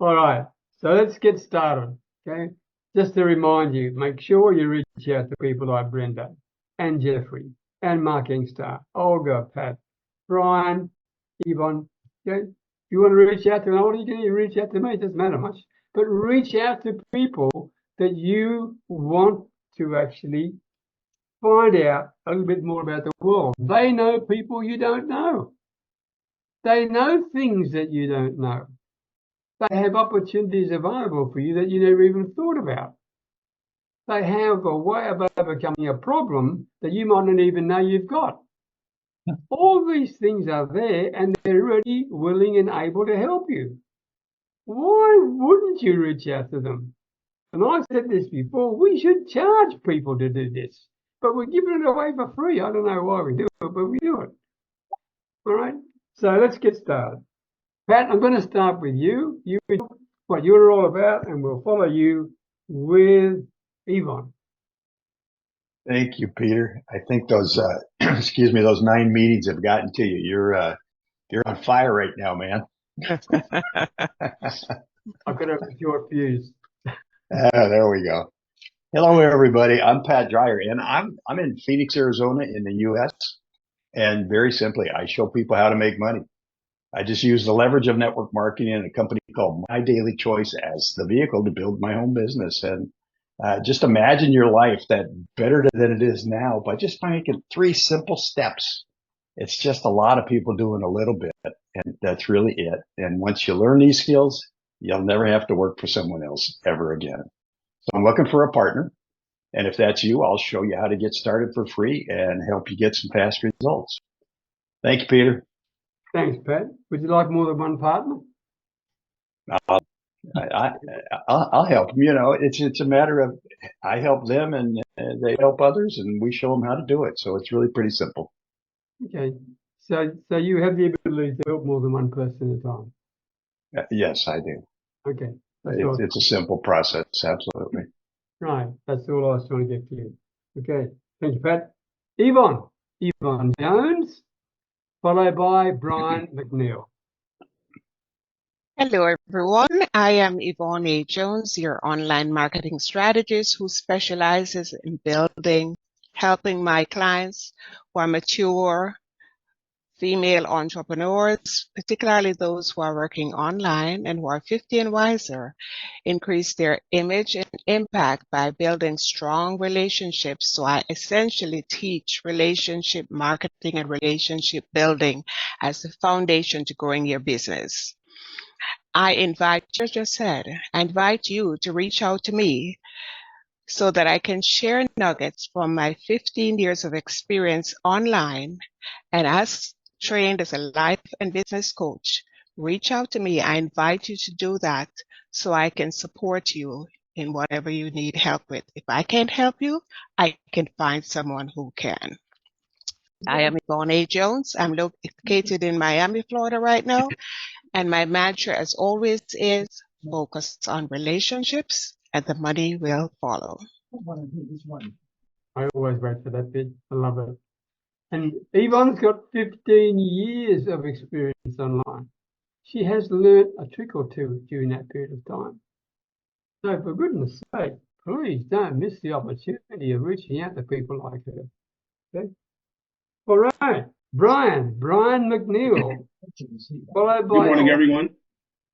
All right. So let's get started. Okay. Just to remind you, make sure you reach out to people like Brenda and Jeffrey and Marking Star, Olga, Pat, Brian, Yvonne. Okay. If you want to reach out to an older, you can reach out to me. It doesn't matter much. But reach out to people that you want to actually find out a little bit more about the world. They know people you don't know. They know things that you don't know. They have opportunities available for you that you never even thought about. They have a way of overcoming a problem that you might not even know you've got. All these things are there and they're ready, willing, and able to help you. Why wouldn't you reach out to them? And I've said this before, we should charge people to do this, but we're giving it away for free. I don't know why we do it, but we do it. All right, so let's get started. Pat, I'm going to start with you. You what you're all about, and we'll follow you with Yvonne. Thank you, Peter. I think those, excuse me, those 9 meetings have gotten to you. You're on fire right now, man. I've got a short fuse. There we go. Hello, everybody. I'm Pat Dreyer, and I'm in Phoenix, Arizona, in the U.S. And very simply, I show people how to make money. I just use the leverage of network marketing and a company called My Daily Choice as the vehicle to build my home business. And just imagine your life that better than it is now by just making 3 simple steps. It's just a lot of people doing a little bit, and that's really it. And once you learn these skills, you'll never have to work for someone else ever again. So I'm looking for a partner. And if that's you, I'll show you how to get started for free and help you get some fast results. Thank you, Peter. Thanks, Pat. Would you like more than one partner? I'll help them. You know, it's a matter of I help them and they help others, and we show them how to do it. So it's really pretty simple. Okay. So you have the ability to help more than one person at a time. Yes, I do. Okay. It's a simple process. Absolutely. Right. That's all I was trying to get clear. Okay. Thank you, Pat. Yvonne Jones, followed by Brian McNeil. Hello, everyone. I am Yvonne A. Jones, your online marketing strategist who specializes in helping my clients who are mature female entrepreneurs, particularly those who are working online and who are 50 and wiser, increase their image and impact by building strong relationships. So I essentially teach relationship marketing and relationship building as the foundation to growing your business. I invite you to reach out to me so that I can share nuggets from my 15 years of experience online. And as trained as a life and business coach, reach out to me. I invite you to do that so I can support you in whatever you need help with. If I can't help you, I can find someone who can. I am Yvonne A. Jones. I'm located in Miami, Florida right now. And my mantra, as always, is focus on relationships and the money will follow. I always wait for that bit. I love it. And Yvonne's got 15 years of experience online. She has learned a trick or two during that period of time. So for goodness sake, please don't miss the opportunity of reaching out to people like her. Okay? All right. Brian McNeil. Good morning, everyone.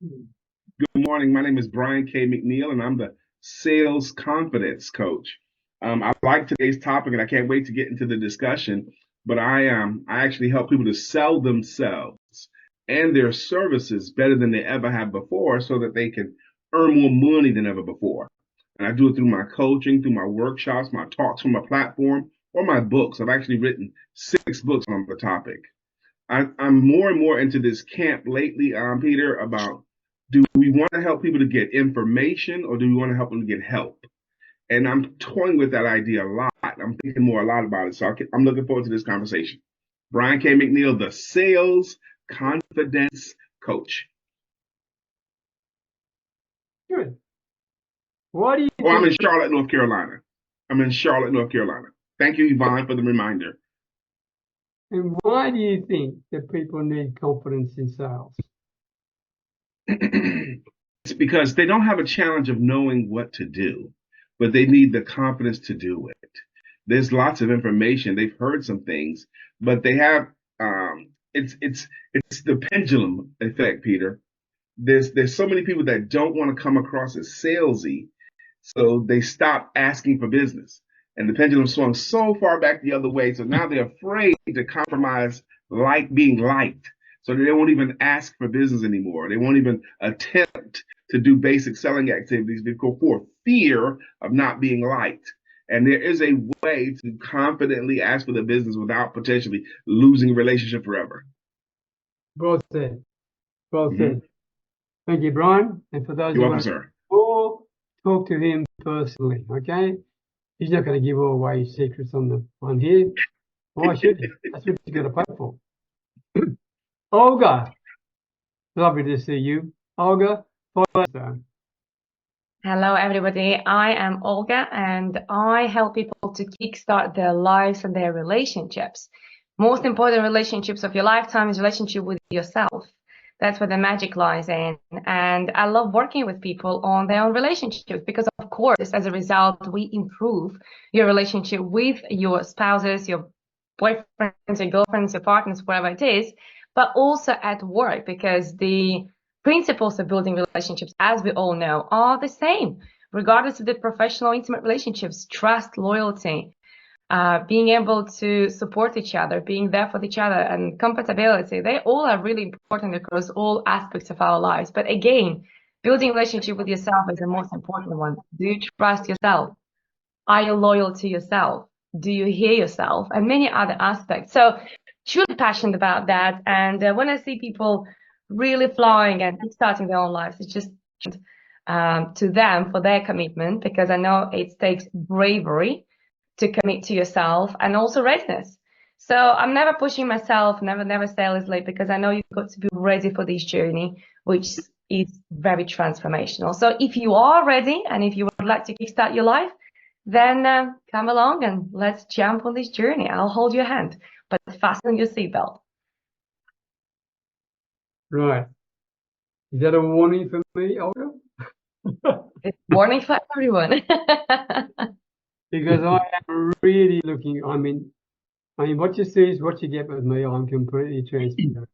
Good morning. My name is Brian K. McNeil, and I'm the Sales Confidence Coach. I like today's topic, and I can't wait to get into the discussion. But I actually help people to sell themselves and their services better than they ever have before, so that they can earn more money than ever before. And I do it through my coaching, through my workshops, my talks from my platform, or my books. I've actually written 6 books on the topic. I'm more and more into this camp lately, Peter, about do we want to help people to get information or do we want to help them to get help? And I'm toying with that idea a lot. I'm thinking a lot about it. So I'm looking forward to this conversation. Brian K. McNeil, the Sales Confidence Coach. Good. Why do you I'm in Charlotte, North Carolina. Thank you, Yvonne, for the reminder. And why do you think that people need confidence in sales? It's because they don't have a challenge of knowing what to do, but they need the confidence to do it. There's lots of information. They've heard some things, but they have it's the pendulum effect, Peter. There's so many people that don't want to come across as salesy, so they stop asking for business. And the pendulum swung so far back the other way, so now they're afraid to compromise being liked. So they won't even ask for business anymore. They won't even attempt to do basic selling activities because for fear of not being liked. And there is a way to confidently ask for the business without potentially losing a relationship forever. Well said. Well Mhm. said. Thank you, Brian. And for those You're who welcome, want sir. to talk to him personally, okay? He's not going to give all away his secrets on here. Why should he? That's what he's got to pay for. Olga, lovely to see you. Olga, follow us. Hello, everybody. I am Olga, and I help people to kickstart their lives and their relationships. Most important relationships of your lifetime is relationship with yourself. That's where the magic lies in. And I love working with people on their own relationships because, of course, as a result, we improve your relationship with your spouses, your boyfriends, your girlfriends, your partners, whatever it is, but also at work because the principles of building relationships, as we all know, are the same, regardless of the professional, intimate relationships, trust, loyalty, being able to support each other, being there for each other, and compatibility. They all are really important across all aspects of our lives. But again, building a relationship with yourself is the most important one. Do you trust yourself? Are you loyal to yourself? Do you hear yourself? And many other aspects. So truly passionate about that. And when I see people really flowing and starting their own lives, it's just to them for their commitment, because I know it takes bravery to commit to yourself and also readiness. So I'm never pushing myself, never say it's late, because I know you've got to be ready for this journey, which is very transformational. So if you are ready and if you would like to kickstart your life, then come along and let's jump on this journey. I'll hold your hand, but fasten your seatbelt. Right. Is that a warning for me, Olga? It's a warning for everyone. Because I am really looking, I mean, what you see is what you get with me. I'm completely transparent.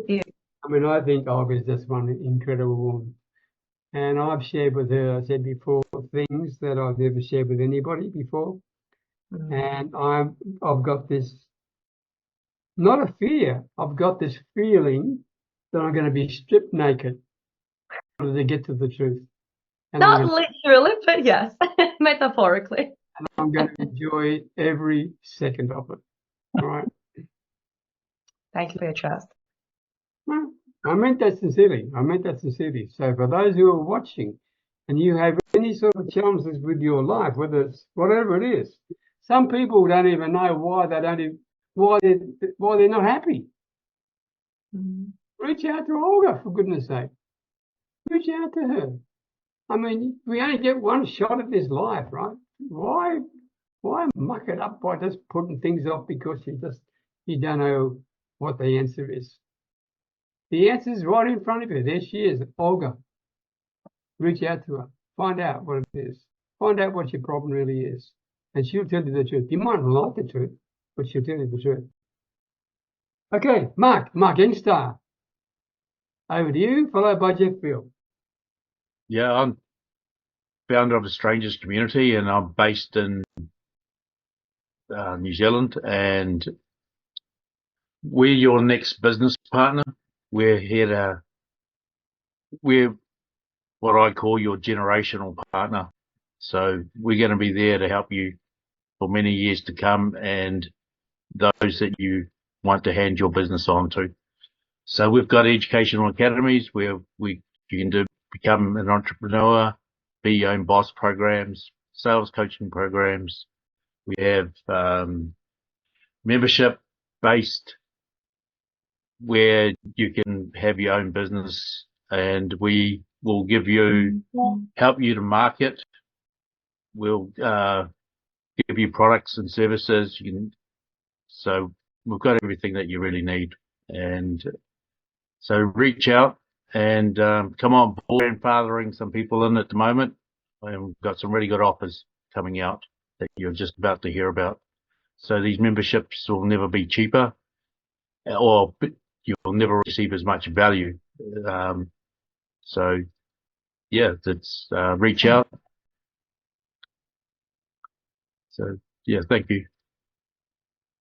Yeah. I mean, I think Olga's just one incredible woman. And I've shared with her, I said before, things that I've never shared with anybody before. And I've got this, not a fear, I've got this feeling that I'm going to be stripped naked in order to get to the truth. And Not literally, but yes, metaphorically. I'm going to enjoy every second of it. All right. Thank you for your trust. Well, I meant that sincerely. So for those who are watching and you have any sort of challenges with your life, whether it's whatever it is, some people don't even know why they're not happy. Reach out to Olga, for goodness sake. Reach out to her. I mean, we only get one shot at this life, right? Why muck it up by just putting things off because you don't know what the answer is? The answer is right in front of you. There she is, Olga. Reach out to her. Find out what it is. Find out what your problem really is. And she'll tell you the truth. You might not like the truth, but she'll tell you the truth. Okay, Mark Instar. Over to you, followed by Jeff Field. Yeah, I'm founder of the Strangers Community, and I'm based in New Zealand, and we're your next business partner. We're what I call your generational partner. So we're going to be there to help you for many years to come, and those that you want to hand your business on to. So we've got educational academies where you can become an entrepreneur, be your own boss programs, sales coaching programs. We have membership based where you can have your own business, and we will help you to market. We'll give you products and services. So we've got everything that you really need. And so reach out and come on board, grandfathering some people in at the moment. And we've got some really good offers coming out that you're just about to hear about. So these memberships will never be cheaper, or you'll never receive as much value. So yeah, that's reach out. So yeah, thank you.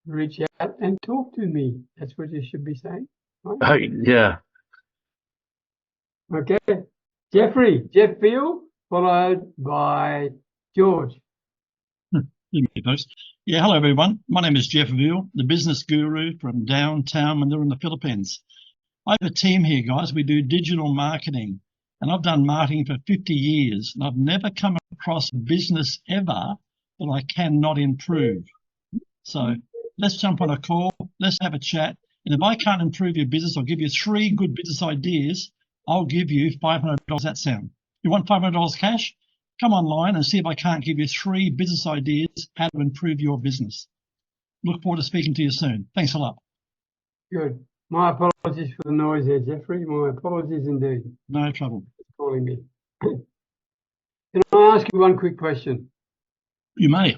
Reach out and talk to me. That's what you should be saying. Right? Oh, yeah. Okay. Jeff Field, followed by George. Yeah, hello everyone. My name is Jeff Veal, the business guru from downtown Manila in the Philippines. I have a team here, guys. We do digital marketing, and I've done marketing for 50 years, and I've never come across a business ever that I cannot improve. So let's jump on a call, let's have a chat, and if I can't improve your business, I'll give you 3 good business ideas. I'll give you $500. That sound? You want $500 cash? Come online and see if I can't give you 3 business ideas how to improve your business. Look forward to speaking to you soon. Thanks a lot. Good. My apologies for the noise there, Jeffrey. My apologies indeed. No trouble. For calling me. Can I ask you one quick question? You may.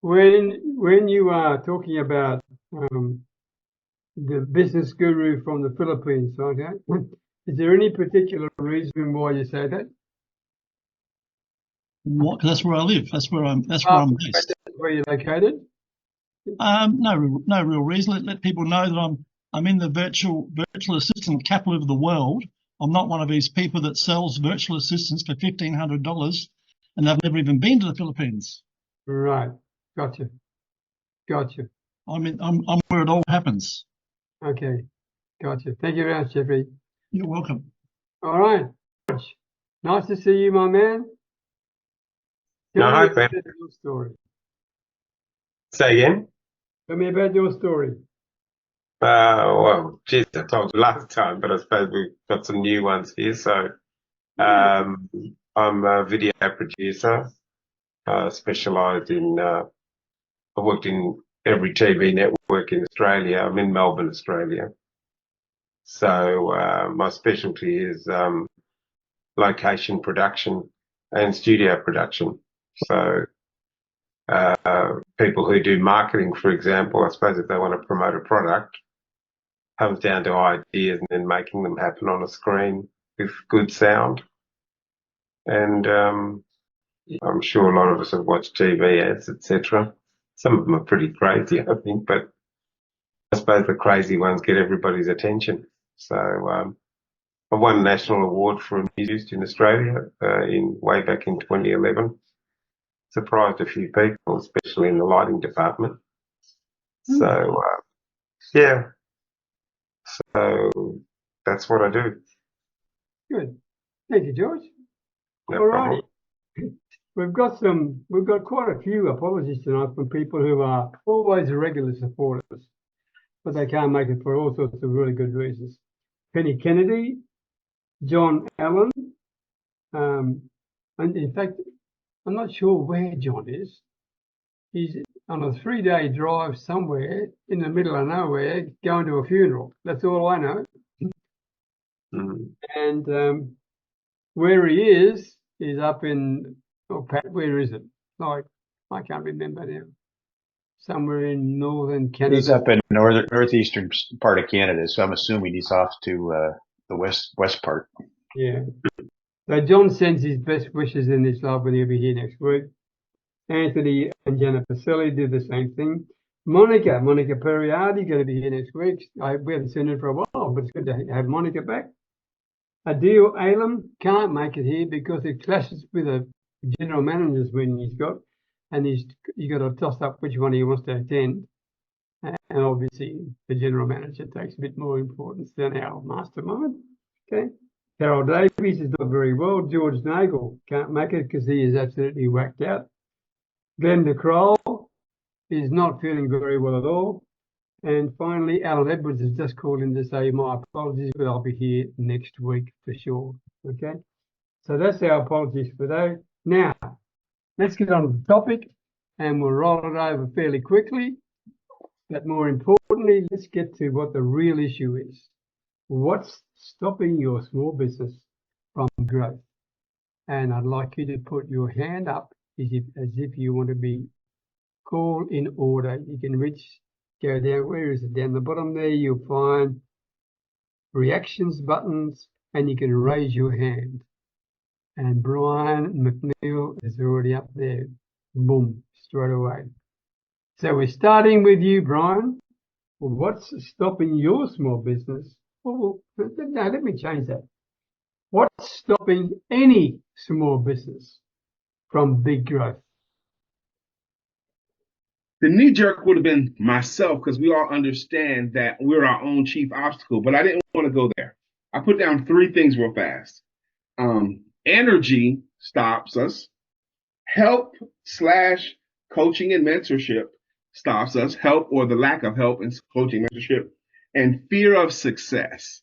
When you are talking about the business guru from the Philippines, okay, is there any particular reason why you say that? What? That's where I live. That's where I'm based. Where you're located? No real reason. Let people know that I'm in the virtual assistant capital of the world. I'm not one of these people that sells virtual assistants for $1,500 and they've never even been to the Philippines. Right. Gotcha. I'm where it all happens. Okay. Gotcha. Thank you very much, Jeffrey. You're welcome. All right. Nice to see you, my man. Hi, Ben. Your story. Say again? Tell me about your story. Well, geez, I told you last time, but I suppose we've got some new ones here. So, I'm a video producer, specialised in, I worked in every TV network in Australia. I'm in Melbourne, Australia. So, my specialty is, location production and studio production. So, people who do marketing, for example, I suppose if they want to promote a product, comes down to ideas and then making them happen on a screen with good sound. And I'm sure a lot of us have watched TV ads, etc. Some of them are pretty crazy, I think, but I suppose the crazy ones get everybody's attention. So I won a national award for Amused in Australia way back in 2011. Surprised a few people, especially in the lighting department. So, yeah. So that's what I do. Good. Thank you, George. No All problem. right. We've got quite a few apologies tonight from people who are always regular supporters, but they can't make it for all sorts of really good reasons. Penny Kennedy, John Allen, and in fact, I'm not sure where John is. He's on a 3-day drive somewhere in the middle of nowhere going to a funeral. That's all I know. And where he is up in, Pat, where is it? Like, I can't remember now. Somewhere in northern Canada. He's up in northeastern part of Canada, so I'm assuming he's off to the west part. Yeah. So John sends his best wishes in his life when he'll be here next week. Anthony and Jennifer Selly did the same thing. Monica Periardi going to be here next week. We haven't seen her for a while, but it's good to have Monica back. Adil Alam can't make it here because it clashes with a general manager's meeting he's got, and he's got to toss up which one he wants to attend. And obviously, the general manager takes a bit more importance than our mastermind. Okay. Carol Davies is not very well. George Nagel can't make it because he is absolutely whacked out. Glenda Kroll is not feeling very well at all. And finally, Alan Edwards has just called in to say, my apologies, but I'll be here next week for sure. Okay. So that's our apologies for today. Now, let's get on to the topic and we'll roll it over fairly quickly. But more importantly, let's get to what the real issue is. What's stopping your small business from growth? And I'd like you to put your hand up as if you want to be called in order. You can go down, where is it? Down the bottom there, you'll find reactions buttons, and you can raise your hand. And Brian McNeil is already up there. Boom, straight away. So we're starting with you, Brian. Well, what's stopping your small business? Well, no, let me change that. What's stopping any small business from big growth? The knee jerk would have been myself, because we all understand that we're our own chief obstacle, but I didn't want to go there. I put down 3 things real fast. Energy stops us. Help / coaching and mentorship stops us. Help, or the lack of help in coaching and mentorship. And fear of success.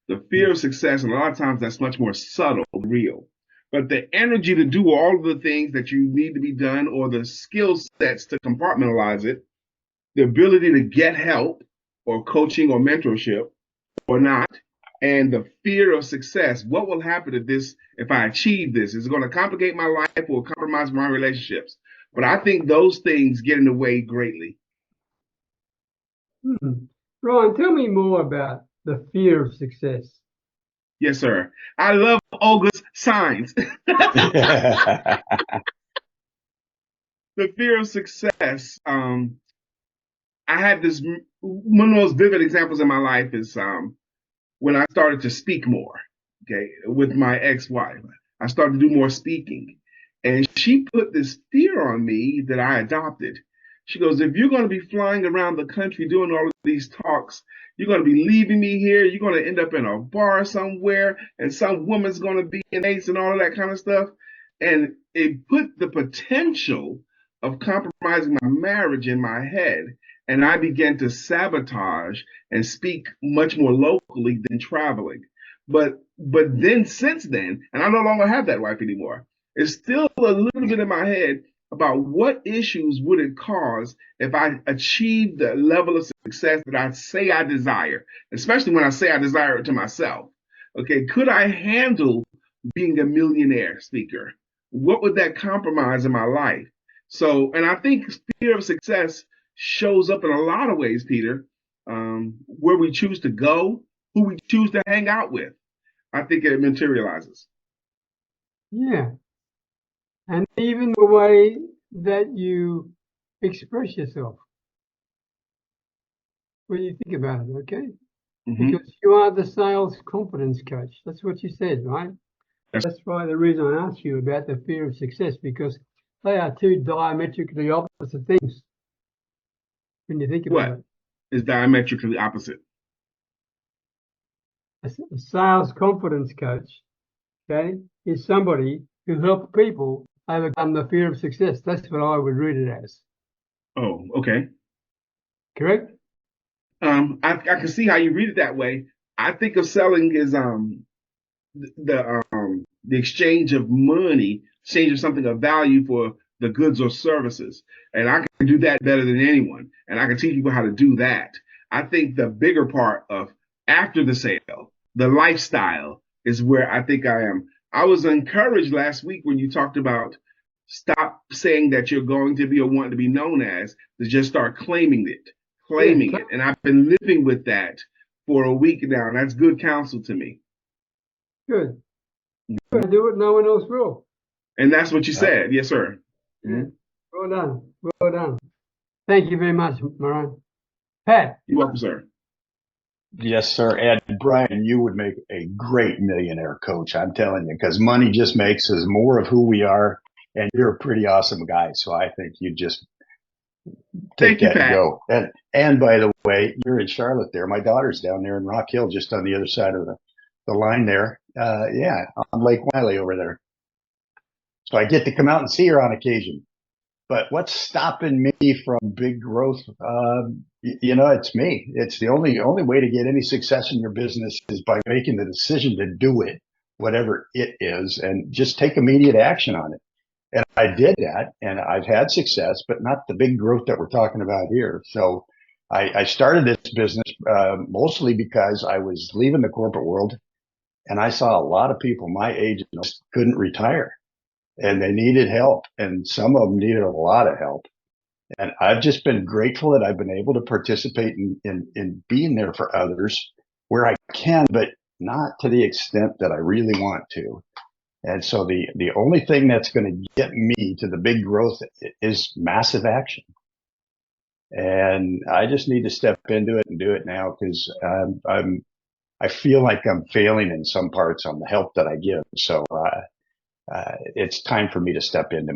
The fear of success, and a lot of times that's much more subtle, real. But the energy to do all of the things that you need to be done, or the skill sets to compartmentalize it, the ability to get help or coaching or mentorship or not, and the fear of success. What will happen if I achieve this? Is it going to complicate my life or compromise my relationships? But I think those things get in the way greatly. Brian, tell me more about the fear of success. Yes, sir. I love Olga's signs. The fear of success. I had this, one of those vivid examples in my life is when I started to speak more, okay, with my ex-wife. I started to do more speaking. And she put this fear on me that I adopted. She goes, if you're going to be flying around the country doing all of these talks, you're going to be leaving me here. You're going to end up in a bar somewhere, and some woman's going to be an ace and all of that kind of stuff. And it put the potential of compromising my marriage in my head. And I began to sabotage and speak much more locally than traveling. But then since then, and I no longer have that wife anymore, it's still a little bit in my head about what issues would it cause if I achieved the level of success that I say I desire, especially when I say I desire it to myself. Okay, could I handle being a millionaire speaker? What would that compromise in my life? So, and I think fear of success shows up in a lot of ways, Peter, where we choose to go, who we choose to hang out with. I think it materializes. Yeah. And even the way that you express yourself. When you think about it, okay? Because you are the sales confidence coach. That's what you said, right? That's why the reason I asked you about the fear of success, because they are 2 diametrically opposite things. When you think about it. What is diametrically opposite? A sales confidence coach, okay, is somebody who helps people overcome the fear of success. That's what I would read it as. Oh, okay. Correct? I can see how you read it that way. I think of selling as the exchange of money, exchange of something of value for the goods or services. And I can do that better than anyone. And I can teach people how to do that. I think the bigger part of after the sale, the lifestyle, is where I think I am. I was encouraged last week when you talked about stop saying that you're going to be or want to be known as, to just start claiming it. And I've been living with that for a week now, and that's good counsel to me. Good. You're going to do it, no one else will. And that's what you said. Yes, sir. Yeah. Well done. Well done. Thank you very much, Marion. Pat. You're welcome, sir. Yes, sir. And Brian, you would make a great millionaire coach, I'm telling you, because money just makes us more of who we are. And you're a pretty awesome guy. So I think you just take that and go. And by the way, you're in Charlotte there. My daughter's down there in Rock Hill, just on the other side of the line there. Yeah, on Lake Wiley over there. So I get to come out and see her on occasion. But what's stopping me from big growth? It's me. It's the only way to get any success in your business is by making the decision to do it, whatever it is, and just take immediate action on it. And I did that, and I've had success, but not the big growth that we're talking about here. So I started this business mostly because I was leaving the corporate world, and I saw a lot of people my age couldn't retire, and they needed help, and some of them needed a lot of help. And I've just been grateful that I've been able to participate in being there for others where I can, but not to the extent that I really want to. And so the only thing that's going to get me to the big growth is massive action. And I just need to step into it and do it now, because I feel like I'm failing in some parts on the help that I give. So it's time for me to step into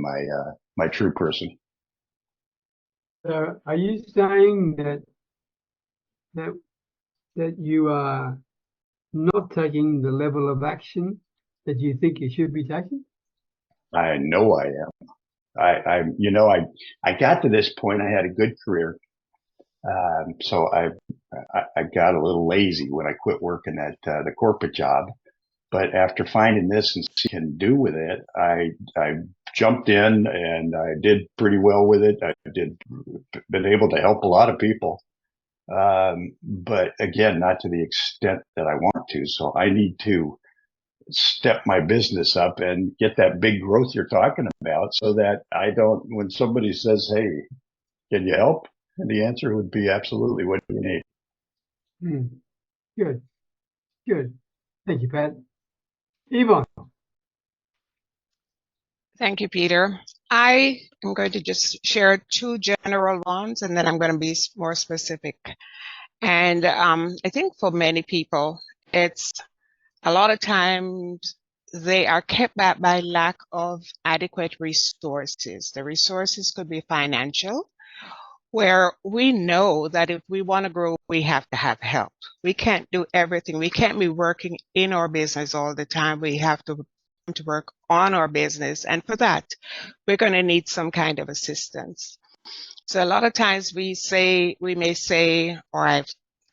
my true person. So are you saying that you are not taking the level of action that you think you should be taking? I know I am. I got to this point. I had a good career. So I got a little lazy when I quit working at the corporate job. But after finding this and see what I can do with it, I jumped in and I did pretty well with it. Been able to help a lot of people. But again, not to the extent that I want to. So I need to step my business up and get that big growth you're talking about, so that I don't, when somebody says, "Hey, can you help?" And the answer would be absolutely. What do you need? Good. Thank you, Pat. Yvonne. Thank you, Peter. I am going to just share two general ones, and then I'm going to be more specific. And I think for many people, it's a lot of times they are kept back by lack of adequate resources. The resources could be financial, where we know that if we want to grow, we have to have help. We can't do everything. We can't be working in our business all the time. We have to work on our business. And for that, we're going to need some kind of assistance. So a lot of times we may say, or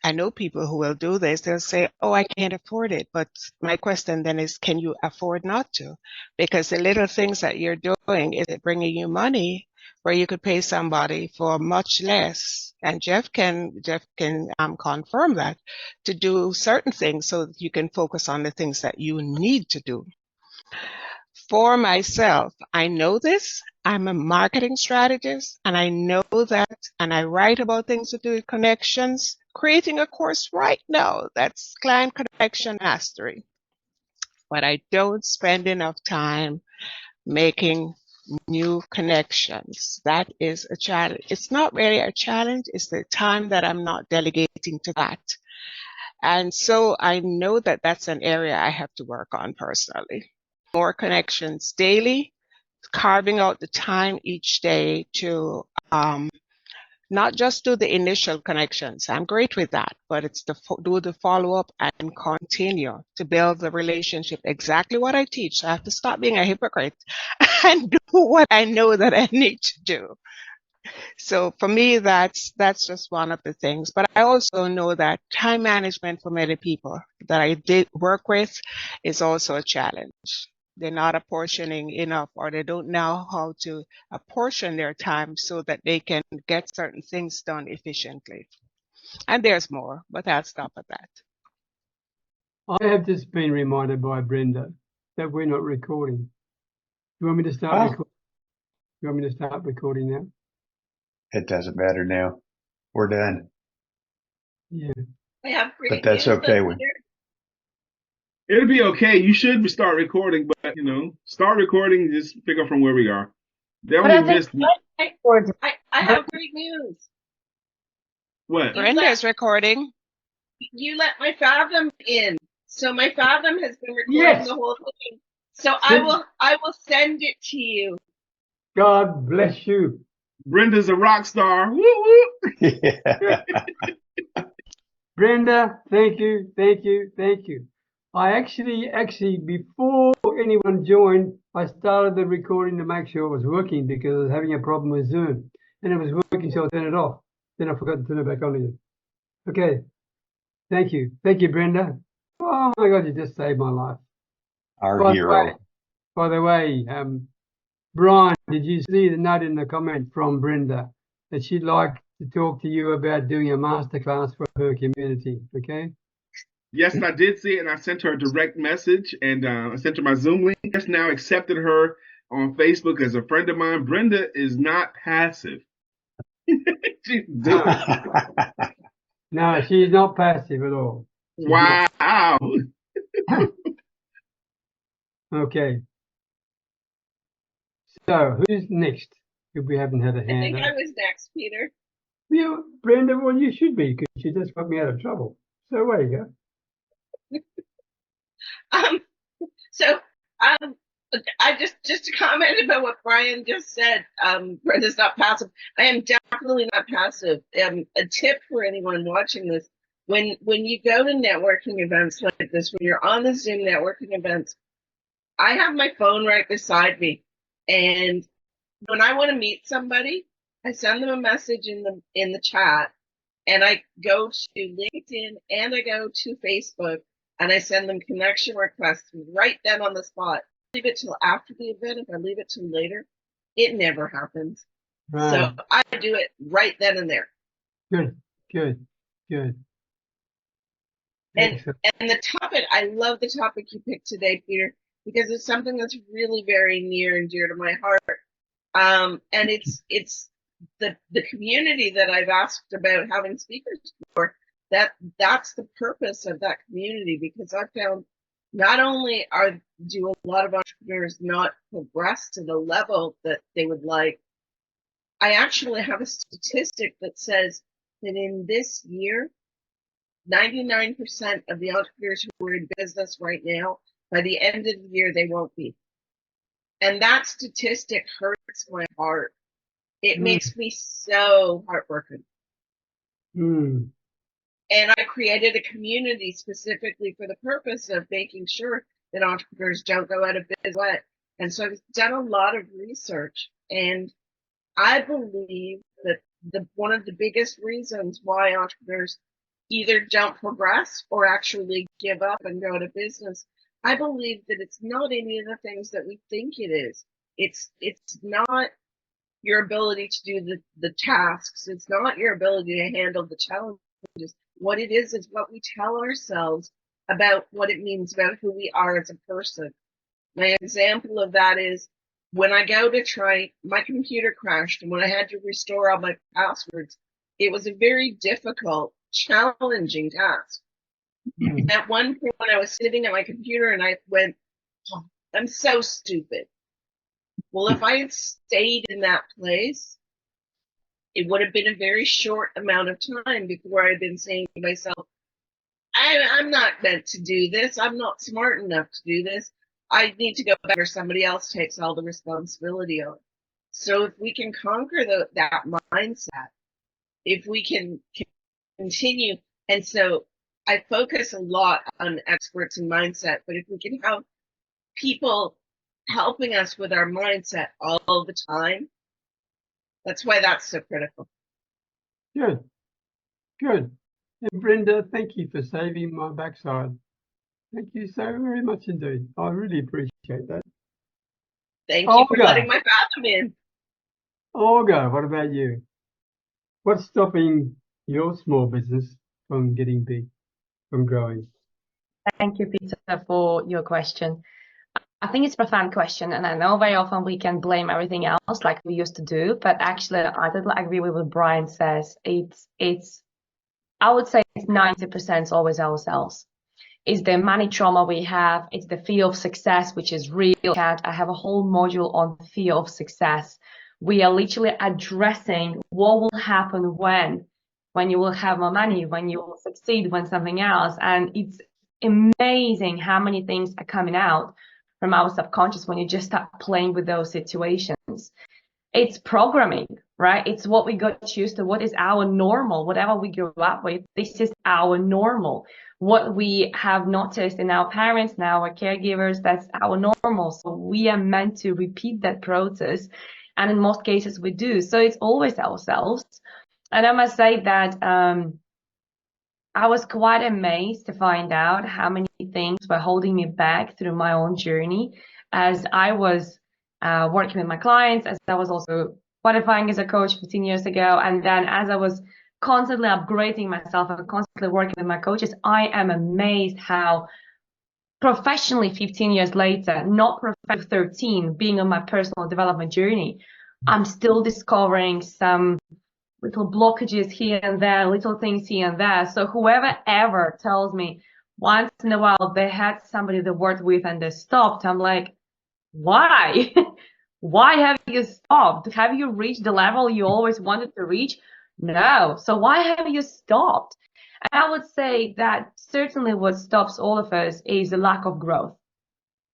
I know people who will do this. They'll say, "Oh, I can't afford it." But my question then is, can you afford not to? Because the little things that you're doing, is it bringing you money where you could pay somebody for much less? And Jeff can confirm that, to do certain things so that you can focus on the things that you need to do. For myself, I know this. I'm a marketing strategist, and I know that, and I write about things to do with connections, creating a course right now that's Client Connection Mastery. But I don't spend enough time making new connections. That is a challenge. It's not really a challenge. It's the time that I'm not delegating to that. And so I know that that's an area I have to work on personally. More connections daily, carving out the time each day to not just do the initial connections. I'm great with that, but it's to do the follow-up and continue to build the relationship. Exactly what I teach. So I have to stop being a hypocrite and do what I know that I need to do. So for me, that's just one of the things. But I also know that time management for many people that I did work with is also a challenge. They're not apportioning enough, or they don't know how to apportion their time so that they can get certain things done efficiently. And there's more, but I'll stop at that. I have just been reminded by Brenda that we're not recording. You want me to start recording? You want me to start recording now? It doesn't matter now. We're done. Yeah. But that's okay. It'll be okay. You should start recording, but start recording. Just pick up from where we are. Then we missed. I have great news. What? Brenda's recording. You let my Fathom in, so my Fathom has been recording the whole thing. So I will send it to you. God bless you. Brenda's a rock star. Woo woo. Yeah. Brenda, thank you. I actually, before anyone joined, I started the recording to make sure it was working, because I was having a problem with Zoom. And it was working, so I turned it off. Then I forgot to turn it back on again. Okay. Thank you. Thank you, Brenda. Oh my God, you just saved my life. Our hero. By the way, Brian, did you see the note in the comment from Brenda that she'd like to talk to you about doing a masterclass for her community, okay? Yes, I did see it, and I sent her a direct message, and I sent her my Zoom link. Just now accepted her on Facebook as a friend of mine. Brenda is not passive. She's doing it. No, she's not passive at all. She's wow. Okay. So, who's next? If we haven't had a hand I think up. I was next, Peter. Yeah, Brenda, well, you should be, because she just got me out of trouble. So, there you go. So I just to comment about what Brian just said. Brenda's not passive. I am definitely not passive. A tip for anyone watching this: when you go to networking events like this, when you're on the Zoom networking events, I have my phone right beside me, and when I want to meet somebody, I send them a message in the chat, and I go to LinkedIn and I go to Facebook, and I send them connection requests right then on the spot. Leave it till after the event. If I leave it till later, it never happens. Right. So I do it right then and there. Good. And the topic, I love the topic you picked today, Peter, because it's something that's really very near and dear to my heart. And it's the community that I've asked about having speakers for. That's the purpose of that community, because I found not only do a lot of entrepreneurs not progress to the level that they would like, I actually have a statistic that says that in this year, 99% of the entrepreneurs who are in business right now, by the end of the year, they won't be. And that statistic hurts my heart. It makes me so heartbroken. And I created a community specifically for the purpose of making sure that entrepreneurs don't go out of business. And so I've done a lot of research, and I believe that one of the biggest reasons why entrepreneurs either don't progress or actually give up and go out of business, I believe that it's not any of the things that we think it is. It's not your ability to do the tasks. It's not your ability to handle the challenges. What it is what we tell ourselves about what it means about who we are as a person. My example of that is when I go to try, my computer crashed, and when I had to restore all my passwords, it was a very difficult, challenging task. At one point, when I was sitting at my computer and I went, oh, I'm so stupid. Well, if I had stayed in that place, it would have been a very short amount of time before I'd been saying to myself, I'm not meant to do this. I'm not smart enough to do this. I need to go back where somebody else takes all the responsibility on. So if we can conquer that mindset, if we can continue, and so I focus a lot on experts in mindset, but if we can have people helping us with our mindset all the time, that's why that's so critical. Good. And Brenda, thank you for saving my backside. Thank you so very much indeed. I really appreciate that. Thank you for letting my bathroom in. Olga, what about you? What's stopping your small business from getting big, from growing? Thank you, Peter, for your question. I think it's a profound question, and I know very often we can blame everything else like we used to do, but actually I totally agree with what Brian says. I would say it's 90% always ourselves. It's the money trauma we have, it's the fear of success, which is real. I have a whole module on fear of success. We are literally addressing what will happen when you will have more money, when you will succeed, when something else. And it's amazing how many things are coming out from our subconscious when you just start playing with those situations. It's programming, right? It's what we got used to. What is our normal? Whatever we grew up with, this is our normal. What we have noticed in our parents, now our caregivers, that's our normal. So we are meant to repeat that process. And in most cases we do. So it's always ourselves. And I must say that I was quite amazed to find out how many things were holding me back through my own journey as I was working with my clients, as I was also qualifying as a coach 15 years ago. And then as I was constantly upgrading myself and constantly working with my coaches, I am amazed how professionally 15 years later, not professionally 13, being on my personal development journey, I'm still discovering some little blockages here and there, little things here and there. So whoever ever tells me once in a while they had somebody they worked with and they stopped, I'm like, why? Why have you stopped? Have you reached the level you always wanted to reach? No. So why have you stopped? And I would say that certainly what stops all of us is the lack of growth.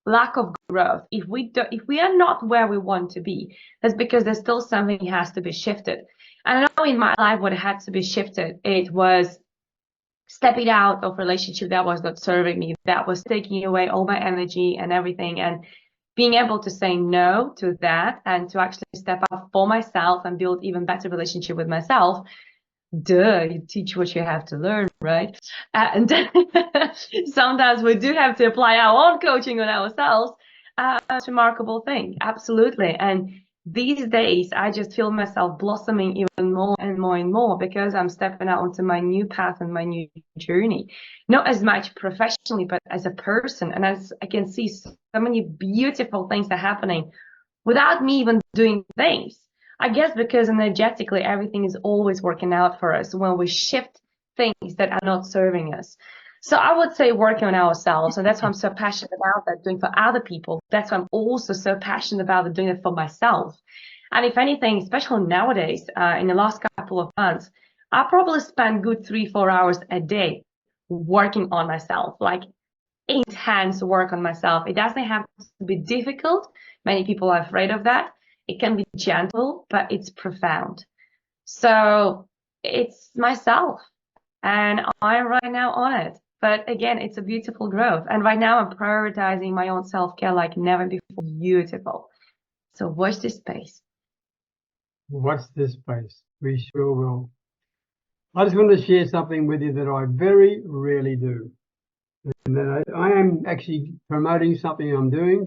Lack of growth. If we are not where we want to be, that's because there's still something has to be shifted. And I know in my life what had to be shifted, it was stepping out of relationship that was not serving me, that was taking away all my energy and everything, and being able to say no to that and to actually step up for myself and build even better relationship with myself. You teach what you have to learn, right? And sometimes we do have to apply our own coaching on ourselves. It's a remarkable thing, absolutely. And these days, I just feel myself blossoming even more and more and more because I'm stepping out onto my new path and my new journey. Not as much professionally, but as a person. And as I can see so many beautiful things are happening without me even doing things. I guess because energetically, everything is always working out for us when we shift things that are not serving us. So I would say working on ourselves, and that's why I'm so passionate about that, doing for other people. That's why I'm also so passionate about doing it for myself. And if anything, especially nowadays, in the last couple of months, I probably spend good 3-4 hours a day working on myself, like intense work on myself. It doesn't have to be difficult. Many people are afraid of that. It can be gentle, but it's profound. So it's myself, and I'm right now on it. But again, it's a beautiful growth. And right now I'm prioritizing my own self-care like never before. Beautiful. So watch this space. Watch this space. We sure will. I just want to share something with you that I very rarely do. And that I am actually promoting something I'm doing.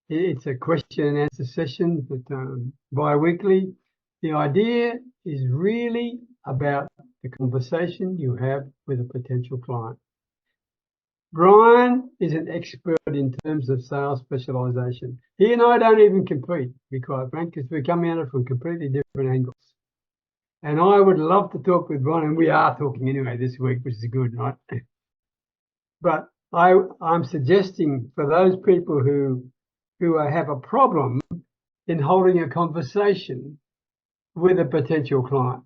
It's a question and answer session, but bi-weekly. The idea is really about the conversation you have with a potential client. Brian is an expert in terms of sales specialization. He and I don't even compete, to be quite frank, because we're coming at it from completely different angles. And I would love to talk with Brian, and we are talking anyway this week, which is good, right? But I'm suggesting for those people who have a problem in holding a conversation with a potential client,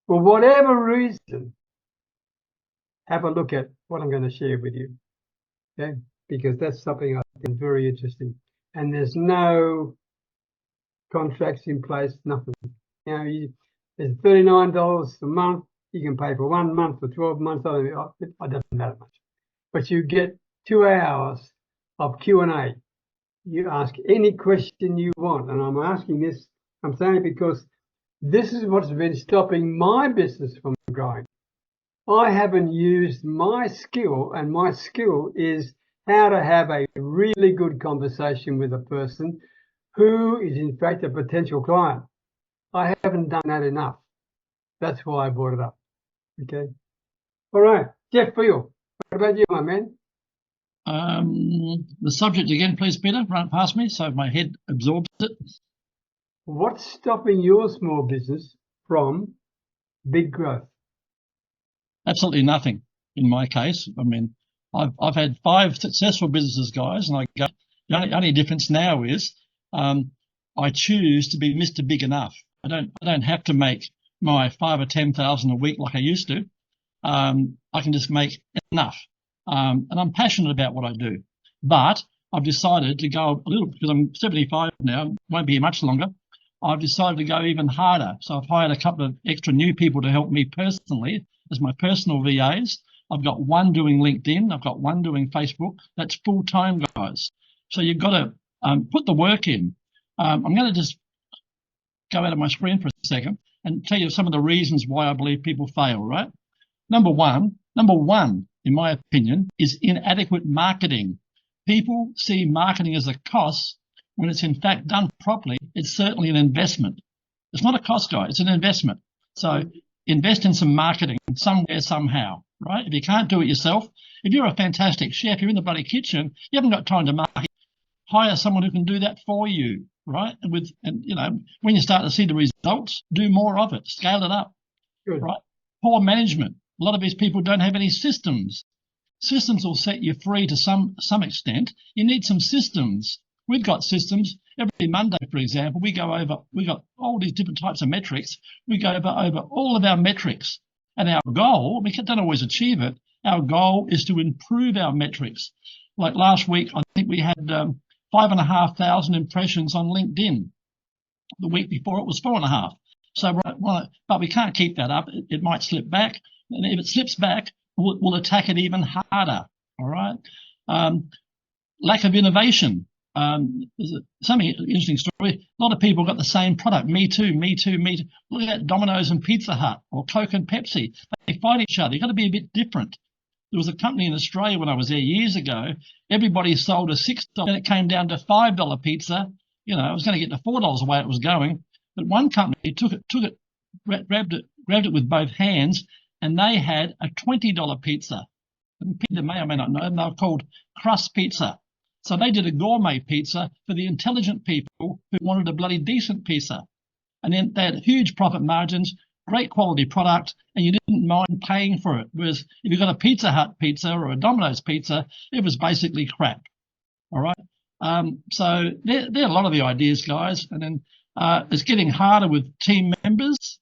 for whatever reason, have a look at what I'm going to share with you, okay? Because that's something I think very interesting. And there's no contracts in place, nothing. You know, there's $39 a month. You can pay for 1 month or 12 months. It doesn't matter much. But you get 2 hours of Q&A. You ask any question you want. And I'm asking this, I'm saying it because this is what's been stopping my business from growing. I haven't used my skill, and my skill is how to have a really good conversation with a person who is in fact a potential client. I haven't done that enough. That's why I brought it up. Okay. All right. Jeff Field, what about you, my man? The subject again, please, Peter. Run it past me so my head absorbs it. What's stopping your small business from big growth? Absolutely nothing in my case. I mean, I've had 5 successful businesses, guys, and the only difference now is I choose to be Mr. Big Enough. I don't have to make my 5 or 10,000 a week like I used to. I can just make enough. And I'm passionate about what I do. But I've decided to go a little, because I'm 75 now, won't be here much longer. I've decided to go even harder. So I've hired a couple of extra new people to help me personally as my personal VAs. I've got one doing LinkedIn. I've got one doing Facebook. That's full time, guys. So you've got to put the work in. I'm going to just go out of my screen for a second and tell you some of the reasons why I believe people fail, right? Number one, in my opinion, is inadequate marketing. People see marketing as a cost when it's in fact done properly, it's certainly an investment. It's not a cost, guy, it's an investment. So invest in some marketing somewhere, somehow, right? If you can't do it yourself, if you're a fantastic chef, you're in the bloody kitchen, you haven't got time to market, hire someone who can do that for you, right? And you know, when you start to see the results, do more of it, scale it up. Good. Right? Poor management. A lot of these people don't have any systems. Systems will set you free to some extent. You need some systems. We've got systems. Every Monday, for example, we got all these different types of metrics. We go over all of our metrics. And our goal, we don't always achieve it, our goal is to improve our metrics. Like last week, I think we had 5,500 impressions on LinkedIn. The week before it was 4,500. So, but we can't keep that up. It might slip back. And if it slips back, we'll attack it even harder. All right. Lack of innovation. There's something interesting story. A lot of people got the same product. Me too, me too, me too. Look at Domino's and Pizza Hut or Coke and Pepsi. They fight each other. You've got to be a bit different. There was a company in Australia when I was there years ago. Everybody sold a $6, and it came down to $5 pizza. You know, it was going to get to $4 the way it was going. But one company took it, grabbed it with both hands, and they had a $20 pizza. And Peter may or may not know them. They were called crust pizza. So they did a gourmet pizza for the intelligent people who wanted a bloody decent pizza. And then they had huge profit margins, great quality product, and you didn't mind paying for it. Whereas if you got a Pizza Hut pizza or a Domino's pizza, it was basically crap. All right. So there are a lot of the ideas, guys. And then it's getting harder with team members.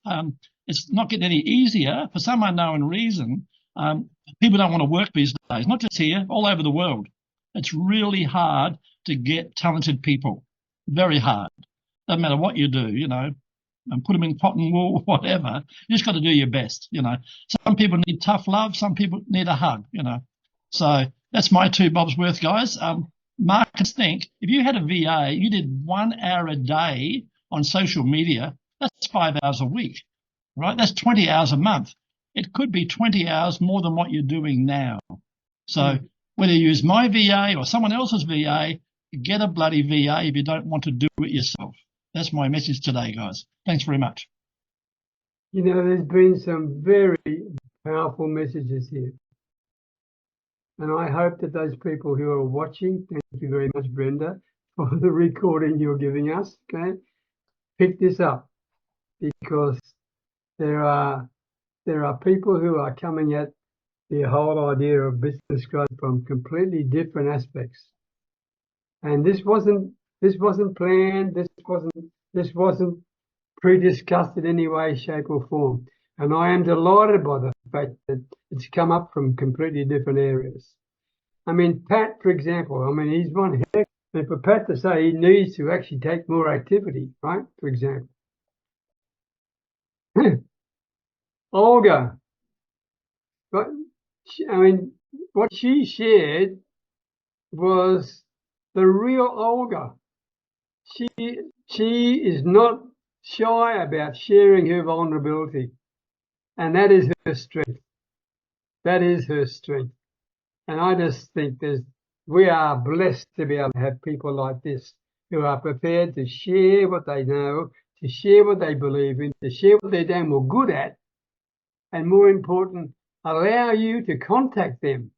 It's not getting any easier for some unknown reason. People don't want to work these days, not just here, all over the world. It's really hard to get talented people. Very hard. Doesn't matter what you do, you know, and put them in cotton wool, whatever. You just got to do your best, you know. Some people need tough love. Some people need a hug, you know. So that's my 2 bobs worth, guys. Markets think if you had a VA, you did 1 hour a day on social media, that's 5 hours a week, right? That's 20 hours a month. It could be 20 hours more than what you're doing now. So whether you use my VA or someone else's VA, get a bloody VA if you don't want to do it yourself. That's my message today, guys. Thanks very much. You know, there's been some very powerful messages here. And I hope that those people who are watching, thank you very much, Brenda, for the recording you're giving us, okay, pick this up, because there are people who are coming at the whole idea of business growth from completely different aspects. And this wasn't planned, this wasn't pre-discussed in any way, shape or form. And I am delighted by the fact that it's come up from completely different areas. I mean, Pat, for example, I mean, he's one heck. And for Pat to say he needs to actually take more activity, right? For example. Olga, but I mean, what she shared was the real Olga. She is not shy about sharing her vulnerability, and that is her strength. That is her strength. And I just think we are blessed to be able to have people like this who are prepared to share what they know, to share what they believe in, to share what they're damn well good at, and more important, allow you to contact them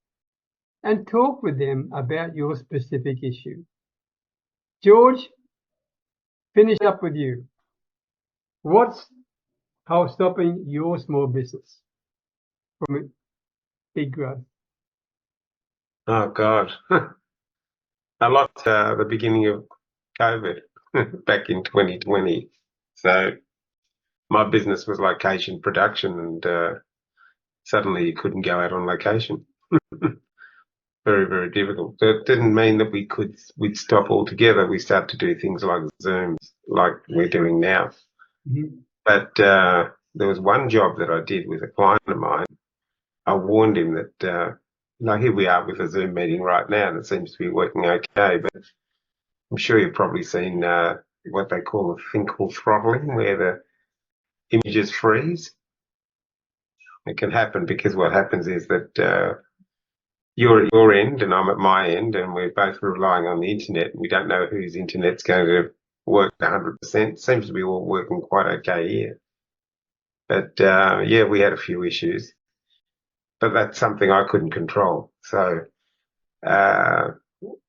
and talk with them about your specific issue. George, finish up with you. What's stopping your small business from big growth? Oh, God. I lost the beginning of COVID back in 2020. So my business was location production, and suddenly you couldn't go out on location. Very, very difficult. So it didn't mean that we'd stop altogether. We start to do things like Zooms, like we're doing now. Mm-hmm. But there was one job that I did with a client of mine. I warned him that, here we are with a Zoom meeting right now, and it seems to be working okay. But I'm sure you've probably seen what they call a thinkable throttling, where the images freeze. It can happen because what happens is that you're at your end and I'm at my end, and we're both relying on the internet. We don't know whose internet's going to work 100%. Seems to be all working quite okay here. But yeah, we had a few issues, but that's something I couldn't control. So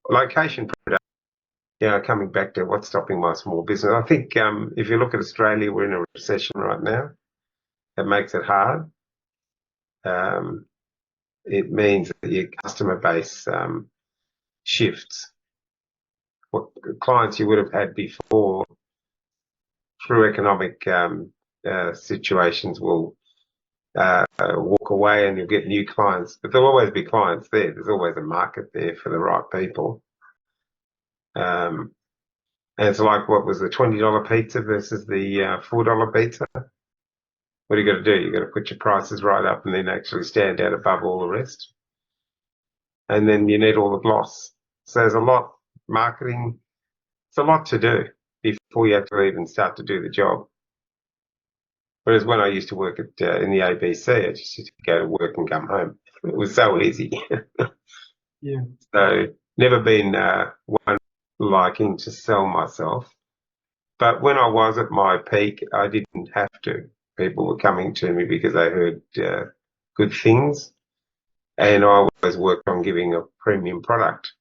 location production, coming back to what's stopping my small business. I think if you look at Australia, we're in a recession right now. It makes it hard. It means that your customer base shifts. What clients you would have had before through economic situations will walk away, and you'll get new clients. But there'll always be clients there. There's always a market there for the right people. And it's like, what was the $20 pizza versus the $4 pizza? What do you got to do? You got to put your prices right up and then actually stand out above all the rest. And then you need all the gloss. So there's a lot marketing. It's a lot to do before you actually even start to do the job. Whereas when I used to work at in the ABC, I just used to go to work and come home. It was so easy. Yeah. So never been one liking to sell myself. But when I was at my peak, I didn't have to. People were coming to me because they heard good things. And I always worked on giving a premium product.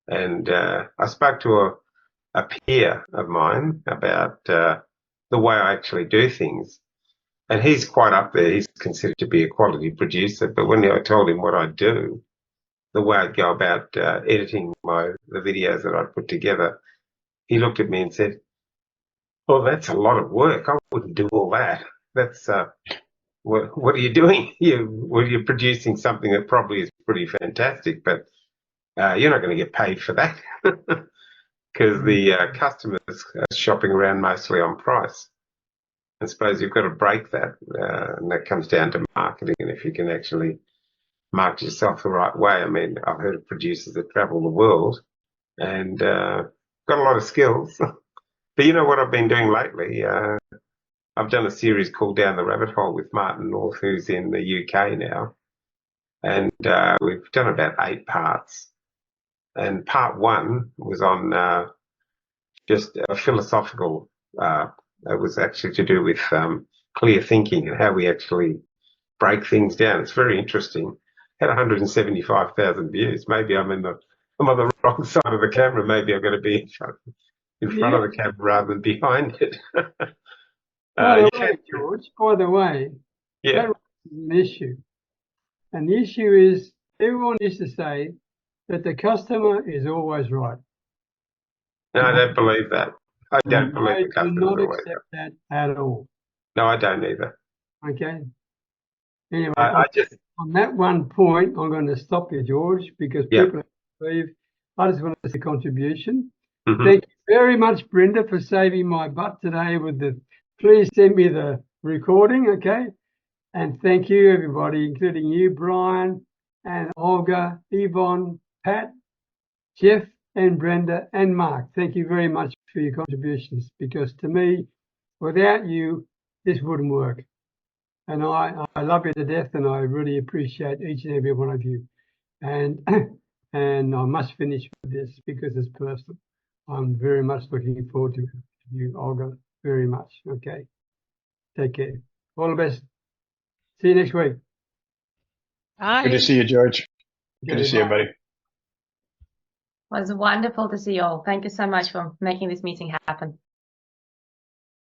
And I spoke to a peer of mine about the way I actually do things. And he's quite up there. He's considered to be a quality producer. But when I told him what I do, the way I'd go about editing the videos that I put together, he looked at me and said, "Well, that's a lot of work. I wouldn't do all that. That's what are you doing? You're producing something that probably is pretty fantastic, but you're not going to get paid for that because the customers are shopping around mostly on price. I suppose you've got to break that, and that comes down to marketing. And if you can actually market yourself the right way, I mean, I've heard of producers that travel the world and got a lot of skills. But you know what I've been doing lately? I've done a series called Down the Rabbit Hole with Martin North, who's in the UK now. And we've done about 8 parts. And part 1 was on just a philosophical, it was actually to do with clear thinking and how we actually break things down. It's very interesting. Had 175,000 views. Maybe I'm on the wrong side of the camera. Maybe I've got to be in front of the camera rather than behind it. By the way, George, by the way, yeah, that is an issue. And the issue is everyone used to say that the customer is always right. No, I don't believe that. I don't believe the customer is always right. I do not accept that at all. No, I don't either. Okay. Anyway, I just on that one point, I'm going to stop you, George, because people believe. I just want to say contribution. Thank you very much, Brenda, for saving my butt today with the. Please send me the recording, okay? And thank you, everybody, including you, Brian, and Olga, Yvonne, Pat, Jeff, and Brenda, and Mark. Thank you very much for your contributions, because to me, without you, this wouldn't work. And I love you to death, and I really appreciate each and every one of you. And and I must finish with this because it's personal. I'm very much looking forward to you, Olga, very much. Okay. Take care. All the best. See you next week. Bye. Good to see you, George. Good to see you, buddy. It was wonderful to see you all. Thank you so much for making this meeting happen.